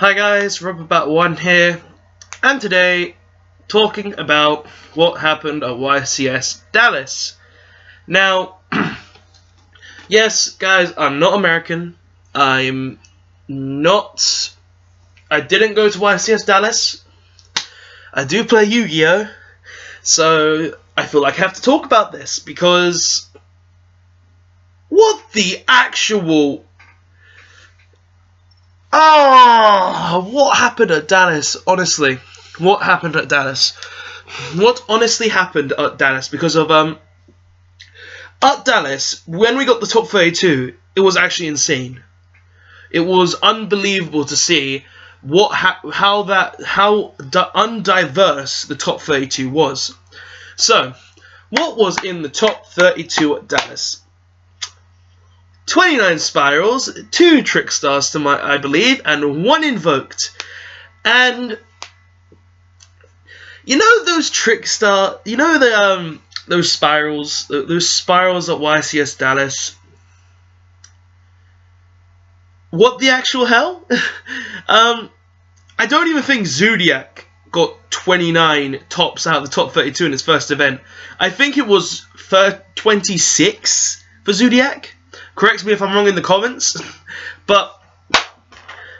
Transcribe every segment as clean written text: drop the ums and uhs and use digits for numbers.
Hi guys, Rubberbat1 here, and today talking about what happened at YCS Dallas. Now, yes guys, I'm not American. I didn't go to YCS Dallas. I do play Yu-Gi-Oh! So I feel like I have to talk about this because what the actual... what happened at Dallas, honestly? What happened at Dallas? What honestly happened at Dallas? Because of, at Dallas, when we got the top 32, it was actually insane. It was unbelievable to see how undiverse the top 32 was. So, what was in the top 32 at Dallas? 29 Spyrals, 2 Trickstars I believe, and 1 Invoked. And you know those Trickstar, you know those Spyrals at YCS Dallas. What the actual hell? I don't even think Zodiac got 29 tops out of the top 32 in his first event. I think it was 26 for Zodiac. Correct me if I'm wrong in the comments, but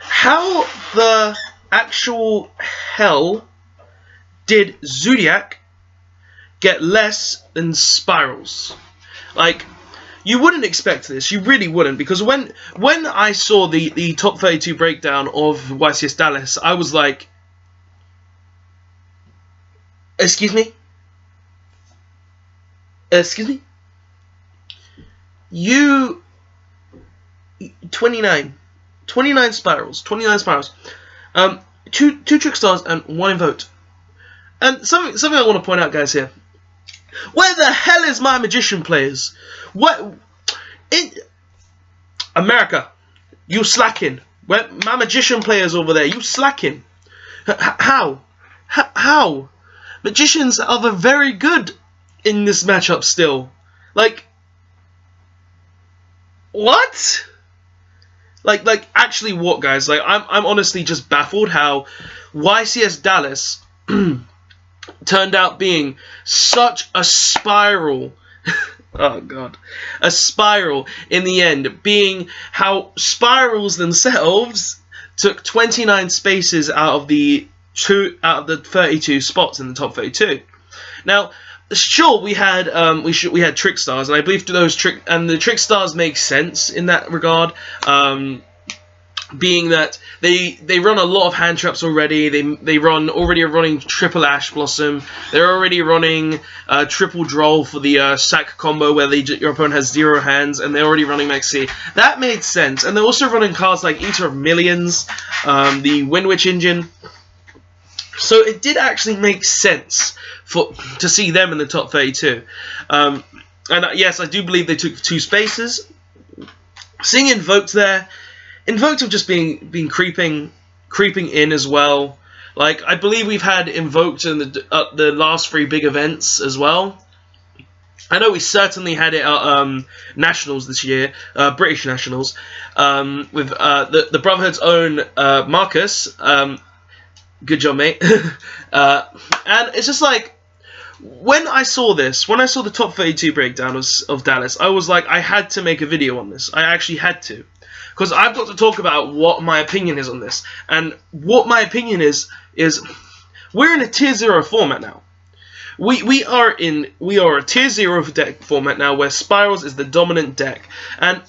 how the actual hell did Zodiac get less than Spyrals? Like, you wouldn't expect this, you really wouldn't, because when I saw the top 32 breakdown of YCS Dallas, I was like, excuse me? Excuse me? 29 Spyrals, 2 Trickstars and 1 Invoked. And something I want to point out, guys, here. Where the hell is my Magician players? What in America? You slacking? Where my Magician players over there? You slacking? How? Magicians are very good in this matchup still. Like, what? Like actually what, guys? Like I'm honestly just baffled how YCS Dallas turned out being such a spiral. Oh god. A spiral in the end, being how Spyrals themselves took 29 spaces out of the 32 spots in the top 32. Now, sure, we had Trickstars, and I believe the Trickstars make sense in that regard, being that they run a lot of hand traps already. They already are running triple Ash Blossom. They're already running triple Droll for the sack combo where your opponent has 0 hands, and they're already running Maxi. That made sense, and they're also running cards like Eater of Millions, the Wind Witch engine. So it did actually make sense to see them in the top 32. And yes, I do believe they took 2 spaces. Seeing Invoked there, Invoked have just been creeping in as well. Like, I believe we've had Invoked in the last 3 big events as well. I know we certainly had it at Nationals this year, British Nationals, with the Brotherhood's own Marcus. Good job, mate. And it's just like, when I saw the top 32 breakdown of Dallas, I was like, I had to make a video on this. I actually had to. Because I've got to talk about what my opinion is on this. And what my opinion is we're in a tier 0 format now. We are a tier 0 deck format now where Spyrals is the dominant deck. And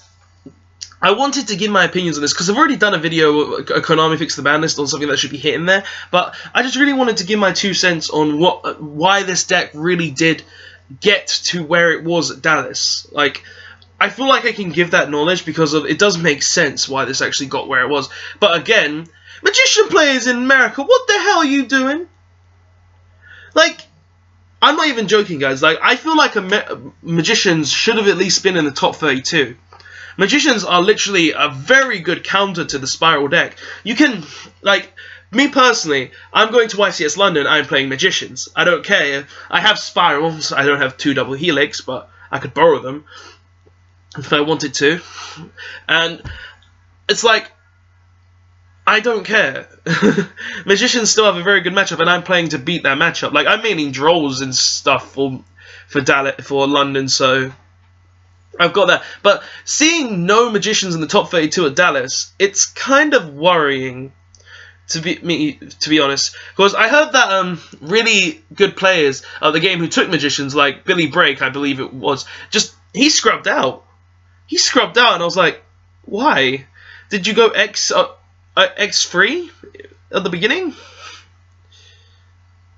I wanted to give my opinions on this because I've already done a video, a Konami Fix the Ban List, on something that should be hitting there. But I just really wanted to give my 2 cents on why this deck really did get to where it was at Dallas. Like, I feel like I can give that knowledge because it does make sense why this actually got where it was. But again, Magician players in America, what the hell are you doing? Like, I'm not even joking, guys. Like, I feel like Magicians should have at least been in the top 32. Magicians are literally a very good counter to the Spiral deck. You can, like, me personally, I'm going to YCS London, I'm playing Magicians. I don't care. I have Spyrals, I don't have 2 double Helix, but I could borrow them if I wanted to. And it's like, I don't care. Magicians still have a very good matchup, and I'm playing to beat that matchup. Like, I'm maining draws and stuff for London, so I've got that. But seeing no Magicians in the top 32 at Dallas, it's kind of worrying, to be honest, because I heard that really good players of the game who took Magicians, like Billy Brake, I believe it was, he scrubbed out. He scrubbed out, and I was like, why? Did you go X3 at the beginning?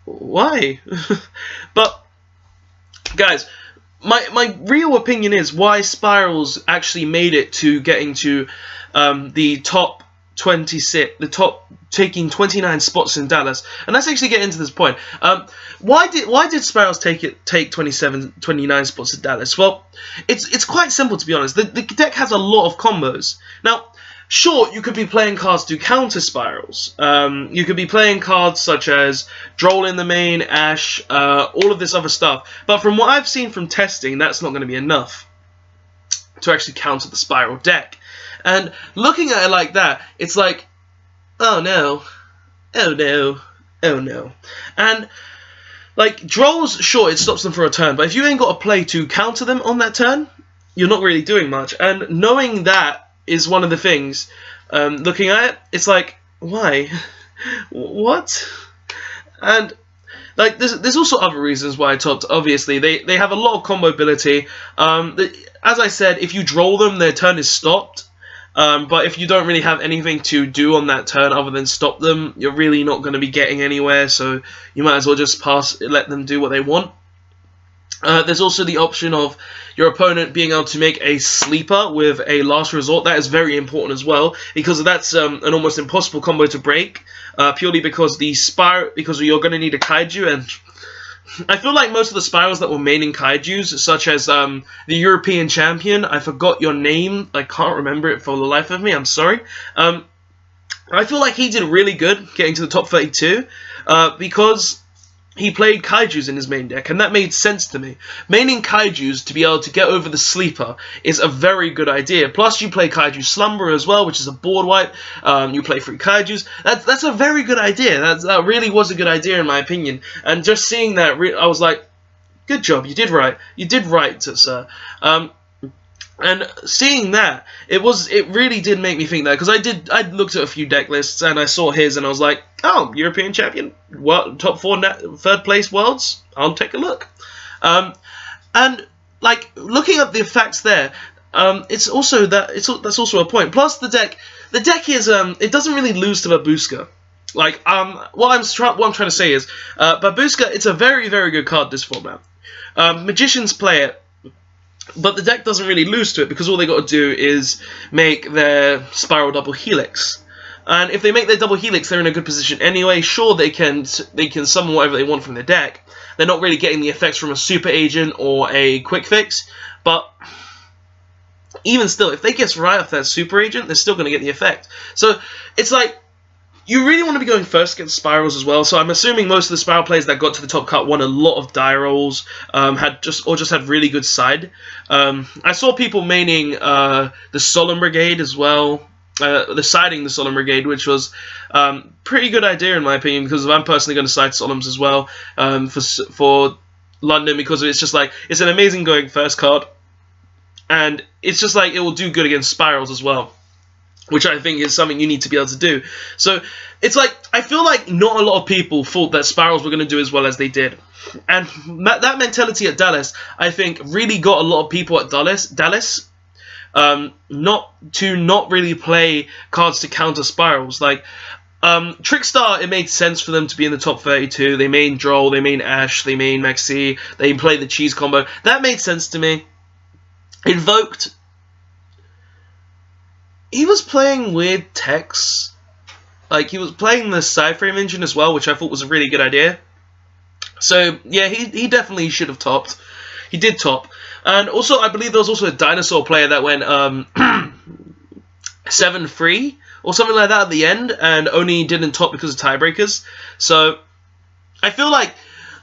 Why? But guys, my real opinion is why Spyrals actually made it to getting to the top 26, taking 29 spots in Dallas, and let's actually get into this point. Why did Spyrals take 29 spots in Dallas? Well, it's quite simple, to be honest. The deck has a lot of combos. Now, sure, you could be playing cards to counter Spyrals. You could be playing cards such as Droll in the main, Ash, all of this other stuff. But from what I've seen from testing, that's not going to be enough to actually counter the Spiral deck. And looking at it like that, it's like, oh no, oh no, oh no. And like, Drolls, sure, it stops them for a turn, but if you ain't got a play to counter them on that turn, you're not really doing much. And knowing that is one of the things. Looking at it, it's like, why? What? And like, there's also other reasons why I topped. Obviously, they have a lot of combo ability. As I said, if you Droll them, their turn is stopped. But if you don't really have anything to do on that turn other than stop them, you're really not going to be getting anywhere, so you might as well just let them do what they want. There's also the option of your opponent being able to make a sleeper with a last resort. That is very important as well, because that's an almost impossible combo to break, purely because you're going to need a Kaiju, and I feel like most of the Spirals that were maining Kaijus, such as the European Champion, I forgot your name, I can't remember it for the life of me, I'm sorry. I feel like he did really good getting to the top 32, because he played Kaijus in his main deck, and that made sense to me. Maining Kaijus to be able to get over the sleeper is a very good idea. Plus, you play Kaiju Slumber as well, which is a board wipe. You play 3 Kaijus. That's a very good idea. That really was a good idea in my opinion. And just seeing that, I was like, good job, you did right. You did right, sir. And seeing that, it really did make me think that, because I looked at a few deck lists and I saw his and I was like, oh, European Champion, top 4 third place worlds, I'll take a look. And like, looking at the facts there, that's also a point. Plus the deck is it doesn't really lose to Babushka. Like, what I'm trying to say is, Babushka, it's a very, very good card this format. Magicians play it, but the deck doesn't really lose to it, because all they got to do is make their Spiral Double Helix. And if they make their Double Helix, they're in a good position anyway. Sure, they can summon whatever they want from their deck. They're not really getting the effects from a Super Agent or a Quick Fix, but even still, if they get right off that Super Agent, they're still going to get the effect. So it's like, you really want to be going first against Spirals as well, so I'm assuming most of the Spiral players that got to the top cut won a lot of die rolls, just had really good side. I saw people maining the Solemn Brigade as well, siding the Solemn Brigade, which was pretty good idea in my opinion, because I'm personally going to side Solemns as well for London, because it's just like, it's an amazing going first card, and it's just like, it will do good against Spirals as well, which I think is something you need to be able to do. So it's like, I feel like not a lot of people thought that Spirals were going to do as well as they did. And that mentality at Dallas, I think, really got a lot of people at Dallas not really play cards to counter Spirals. Like, Trickstar, it made sense for them to be in the top 32. They main Droll, they main Ash, they main Maxi, they play the cheese combo. That made sense to me. Invoked, he was playing weird techs. Like, he was playing the Cyframe engine as well, which I thought was a really good idea. So, yeah, he definitely should have topped. He did top. And also, I believe there was also a Dinosaur player that went 7-3 or something like that at the end, and only didn't top because of tiebreakers. So, I feel like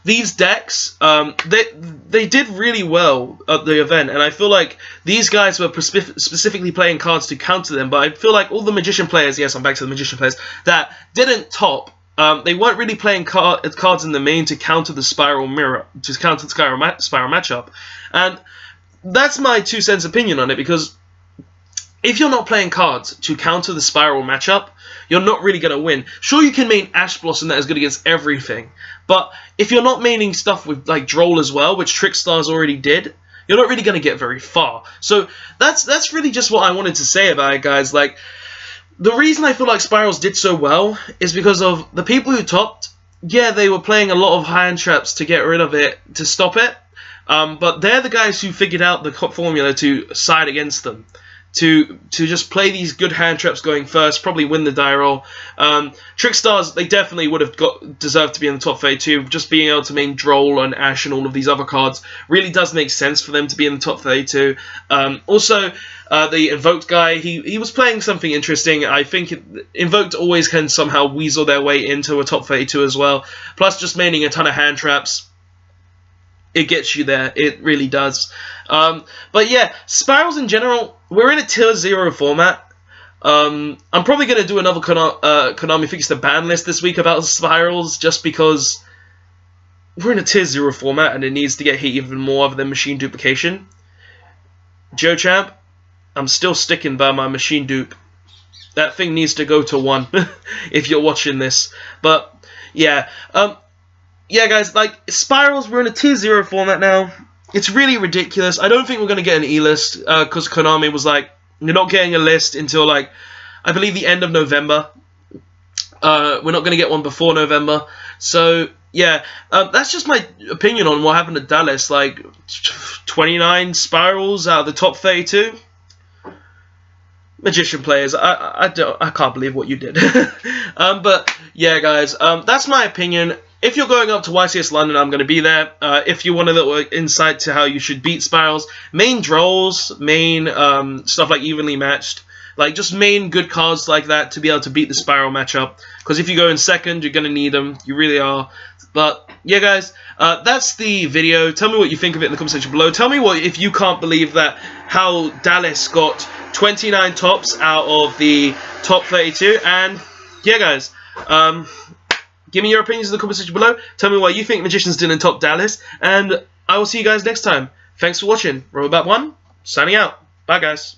these decks, they did really well at the event, and I feel like these guys were specifically playing cards to counter them, but I feel like all the Magician players, yes, I'm back to the Magician players, that didn't top, they weren't really playing cards in the main to counter the Spiral Mirror, to counter the Spiral matchup, and that's my 2 cents opinion on it, because if you're not playing cards to counter the Spiral matchup, you're not really going to win. Sure, you can main Ash Blossom that is good against everything, but if you're not maining stuff with like Droll as well, which Trickstars already did, you're not really going to get very far. So that's really just what I wanted to say about it, guys. Like, the reason I feel like Spyrals did so well is because of the people who topped. Yeah, they were playing a lot of hand traps to get rid of it, to stop it, but they're the guys who figured out the formula to side against them. To just play these good hand traps going first, probably win the die roll. Trickstars, they definitely would have deserved to be in the top 32. Just being able to main Droll and Ash and all of these other cards really does make sense for them to be in the top 32. Also, the Invoked guy, he was playing something interesting. I think Invoked always can somehow weasel their way into a top 32 as well. Plus, just maining a ton of hand traps, it gets you there. It really does. But yeah, Spyrals in general, we're in a tier 0 format. I'm probably going to do another Konami Fix the Ban list this week about Spyrals, just because we're in a tier 0 format and it needs to get hit even more other than machine duplication. Joe Champ, I'm still sticking by my machine dupe. That thing needs to go to 1 if you're watching this. But yeah, yeah, guys, like, Spyrals, we're in a tier 0 format now. It's really ridiculous. I don't think we're going to get an E-list, because Konami was like, you're not getting a list until, like, I believe the end of November. We're not going to get one before November. So, yeah, that's just my opinion on what happened to Dallas. Like, 29 Spyrals out of the top 32. Magician players, I can't believe what you did. But, yeah, guys, that's my opinion. If you're going up to YCS London, I'm going to be there. If you want a little insight to how you should beat Spyrals, main Drolls, main stuff like Evenly Matched, like just main good cards like that to be able to beat the Spiral matchup. Because if you go in second, you're going to need them. You really are. But yeah, guys, that's the video. Tell me what you think of it in the comment section below. Tell me what if you can't believe that how Dallas got 29 tops out of the top 32. And yeah, guys, give me your opinions in the comment section below. Tell me why you think Magicians didn't top Dallas. And I will see you guys next time. Thanks for watching. Robot1, signing out. Bye, guys.